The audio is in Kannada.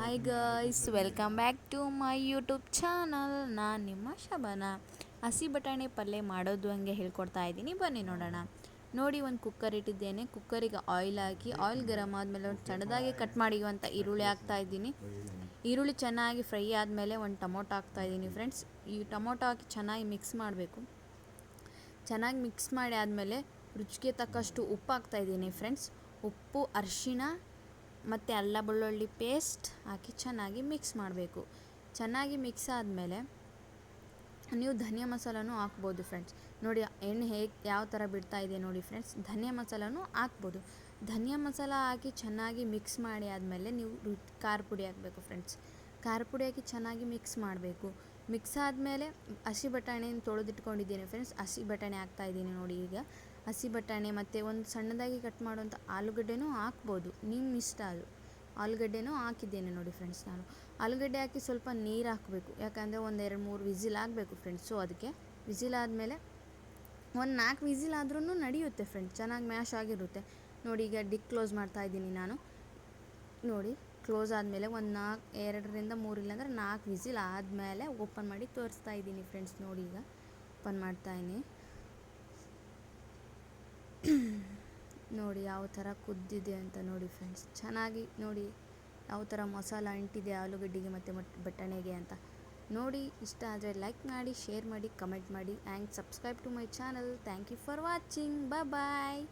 Hi guys, welcome back to my YouTube channel. ನಾನು ನಿಮ್ಮ ಶಬನ. ಹಸಿ ಬಟಾಣಿ ಪಲ್ಯ ಮಾಡೋದು ಹಂಗೆ ಹೇಳ್ಕೊಡ್ತಾ ಇದ್ದೀನಿ, ಬನ್ನಿ ನೋಡೋಣ. ನೋಡಿ, ಒಂದು ಕುಕ್ಕರ್ ಇಟ್ಟಿದ್ದೇನೆ. ಕುಕ್ಕರಿಗೆ ಆಯಿಲ್ ಹಾಕಿ, ಆಯಿಲ್ ಗರಮ್ ಆದಮೇಲೆ ಒಂದು ಸಣ್ಣದಾಗಿ ಕಟ್ ಮಾಡಿರುವಂಥ ಈರುಳ್ಳಿ ಹಾಕ್ತಾ ಇದ್ದೀನಿ. ಈರುಳ್ಳಿ ಚೆನ್ನಾಗಿ ಫ್ರೈ ಆದಮೇಲೆ ಒಂದು ಟೊಮೊಟೊ ಹಾಕ್ತಾ ಇದ್ದೀನಿ ಫ್ರೆಂಡ್ಸ್. ಈ ಟೊಮೊಟೊ ಹಾಕಿ ಚೆನ್ನಾಗಿ ಮಿಕ್ಸ್ ಮಾಡಬೇಕು. ಚೆನ್ನಾಗಿ ಮಿಕ್ಸ್ ಮಾಡಿ ಆದಮೇಲೆ ರುಚಿಗೆ ತಕ್ಕಷ್ಟು ಉಪ್ಪು ಹಾಕ್ತಾಯಿದ್ದೀನಿ ಫ್ರೆಂಡ್ಸ್. ಉಪ್ಪು, ಅರಿಶಿಣ ಮತ್ತು ಅಲ್ಲ ಬೆಳ್ಳುಳ್ಳಿ ಪೇಸ್ಟ್ ಹಾಕಿ ಚೆನ್ನಾಗಿ ಮಿಕ್ಸ್ ಮಾಡಬೇಕು. ಚೆನ್ನಾಗಿ ಮಿಕ್ಸ್ ಆದಮೇಲೆ ನೀವು ಧನಿಯಾ ಮಸಾಲನೂ ಹಾಕ್ಬೋದು ಫ್ರೆಂಡ್ಸ್. ನೋಡಿ ಎಣ್ಣೆ ಯಾವ ಥರ ಬಿಡ್ತಾ ಇದೆ ನೋಡಿ ಫ್ರೆಂಡ್ಸ್. ಧನಿಯಾ ಮಸಾಲನೂ ಹಾಕ್ಬೋದು. ಧನಿಯಾ ಮಸಾಲ ಹಾಕಿ ಚೆನ್ನಾಗಿ ಮಿಕ್ಸ್ ಮಾಡಿ ಆದಮೇಲೆ ನೀವು ಖಾರ ಪುಡಿ ಹಾಕಬೇಕು ಫ್ರೆಂಡ್ಸ್. ಖಾರ ಪುಡಿ ಹಾಕಿ ಚೆನ್ನಾಗಿ ಮಿಕ್ಸ್ ಮಾಡಬೇಕು. ಮಿಕ್ಸ್ ಆದಮೇಲೆ ಹಸಿ ಬಟಾಣಿನ ತೊಳೆದಿಟ್ಕೊಂಡಿದ್ದೀನಿ ಫ್ರೆಂಡ್ಸ್. ಹಸಿ ಬಟಾಣಿ ಹಾಕ್ತಾಯಿದ್ದೀನಿ ನೋಡಿ. ಈಗ ಹಸಿ ಬಟಾಣಿ ಮತ್ತು ಒಂದು ಸಣ್ಣದಾಗಿ ಕಟ್ ಮಾಡುವಂಥ ಆಲೂಗಡ್ಡೆನೂ ಹಾಕ್ಬೋದು, ನಿಮ್ಮ ಇಷ್ಟ ಅದು. ಆಲೂಗಡ್ಡೆನೂ ಹಾಕಿದ್ದೇನೆ ನೋಡಿ ಫ್ರೆಂಡ್ಸ್. ನಾನು ಆಲೂಗಡ್ಡೆ ಹಾಕಿ ಸ್ವಲ್ಪ ನೀರು ಹಾಕಬೇಕು, ಯಾಕಂದರೆ ಒಂದು 2-3 ವಿಸಿಲ್ ಆಗಬೇಕು ಫ್ರೆಂಡ್ಸ್. ಸೊ ಅದಕ್ಕೆ ವಿಸಿಲ್ ಆದಮೇಲೆ ಒಂದು 4 ವಿಸಿಲ್ ಆದ್ರೂ ನಡೆಯುತ್ತೆ ಫ್ರೆಂಡ್ಸ್, ಚೆನ್ನಾಗಿ ಮ್ಯಾಶ್ ಆಗಿರುತ್ತೆ ನೋಡಿ. ಈಗ ಕ್ಲೋಸ್ ಮಾಡ್ತಾಯಿದ್ದೀನಿ ನಾನು. ನೋಡಿ, ಕ್ಲೋಸ್ ಆದಮೇಲೆ ಒಂದು 2ರಿಂದ 3 ಇಲ್ಲಾಂದರೆ 4 ವಿಸಿಲ್ ಆದಮೇಲೆ ಓಪನ್ ಮಾಡಿ ತೋರಿಸ್ತಾ ಇದ್ದೀನಿ ಫ್ರೆಂಡ್ಸ್. ನೋಡಿ, ಈಗ ಓಪನ್ ಮಾಡ್ತಾಯಿದ್ದೀನಿ. ನೋಡಿ ಯಾವ ಥರ ಕುದ್ದಿದೆ ಅಂತ ನೋಡಿ ಫ್ರೆಂಡ್ಸ್. ಚೆನ್ನಾಗಿ ನೋಡಿ ಯಾವ ಥರ ಮಸಾಲ ಅಂಟಿದೆ ಆಲೂಗಡ್ಡೆಗೆ ಮತ್ತು ಬಟಾಣಿಗೆ ಅಂತ ನೋಡಿ. ಇಷ್ಟ ಆದರೆ ಲೈಕ್ ಮಾಡಿ, ಶೇರ್ ಮಾಡಿ, ಕಮೆಂಟ್ ಮಾಡಿ and subscribe to my channel. Thank you for watching. Bye.